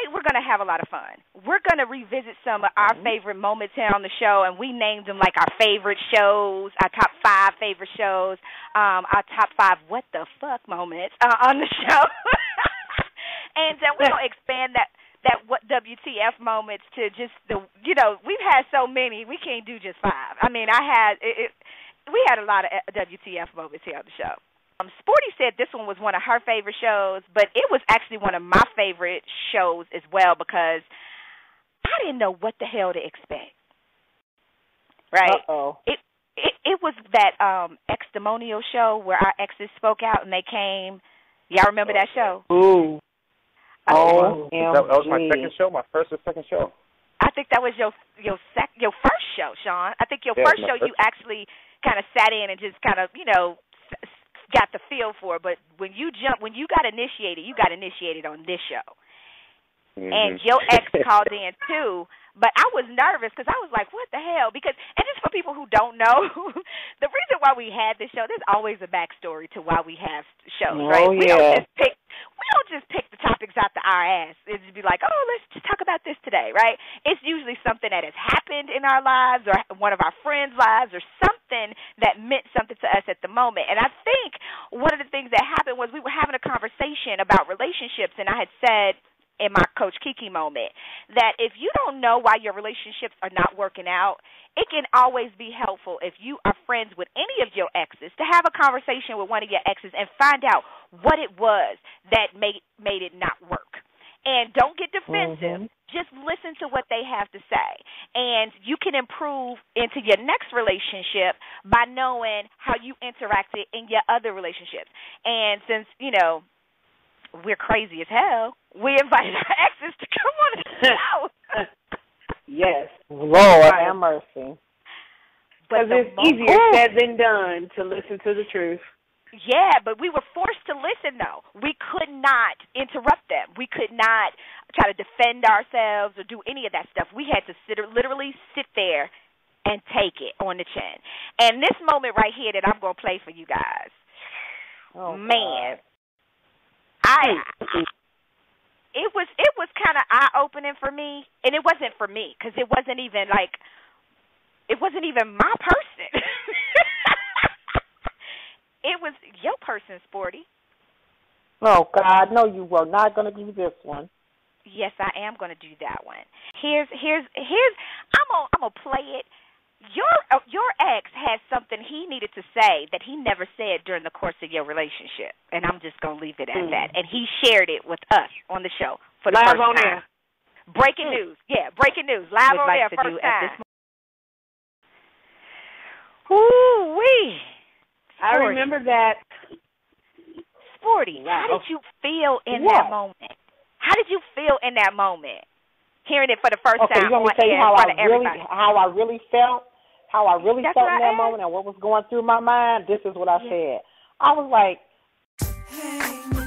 tonight we're going to have a lot of fun. We're going to revisit some of our favorite moments here on the show, and we named them like our favorite shows, our top 5 favorite shows, our top 5 what the fuck moments on the show. And we're going to expand that what WTF moments to just we've had so many, we can't do just 5. I mean, we had a lot of WTF moments here on the show. Sporty said this one was one of her favorite shows, but it was actually one of my favorite shows as well because I didn't know what the hell to expect. Right? Uh-oh. It was that ex-demonial show where our exes spoke out and they came. Y'all remember that show? Ooh. Oh, that was my second show, my first or second show. I think that was your first show, Sean. I think your first show you actually kind of sat in and just kind of, got the feel for it. But when you got initiated on this show. Mm-hmm. And your ex called in too. But I was nervous because I was like, what the hell? And just for people who don't know, the reason why we had this show, there's always a backstory to why we have shows, right? Oh, yeah. We don't just pick the topics out the our ass. It's just be like, oh, let's just talk about this today, right? It's usually something that has happened in our lives or one of our friends' lives or something that meant something to us at the moment. And I think one of the things that happened was we were having a conversation about relationships, and I had said in my Coach Kiki moment that if you don't know why your relationships are not working out, it can always be helpful if you are friends with any of your exes to have a conversation with one of your exes and find out what it was that made it not work. And don't get defensive. Mm-hmm. Just listen to what they have to say. And you can improve into your next relationship by knowing how you interacted in your other relationships. And since, we're crazy as hell, we invited our exes to come on the show. Yes. Lord have mercy. Because it's easier said than done to listen to the truth. Yeah, but we were forced to listen, though. We could not interrupt them. We could not try to defend ourselves or do any of that stuff. We had to literally sit there and take it on the chin. And this moment right here that I'm going to play for you guys, man, it was kind of eye-opening for me, and it wasn't for me because it wasn't even my person. It was your person, Sporty. Oh, God, no, you were not going to do this one. Yes, I am going to do that one. Here's I'm gonna play it. Your ex had something he needed to say that he never said during the course of your relationship, and I'm just gonna leave it at that. And he shared it with us on the show for the live first on time. Breaking news, breaking news, live on air, first time. Ooh wee! I remember that. Sporty, how did you feel in that moment? How did you feel in that moment? Hearing it for the first time. Okay, you want me to tell you how I really felt? How I really felt in that moment and what was going through my mind? This is what I said. I was like, hey,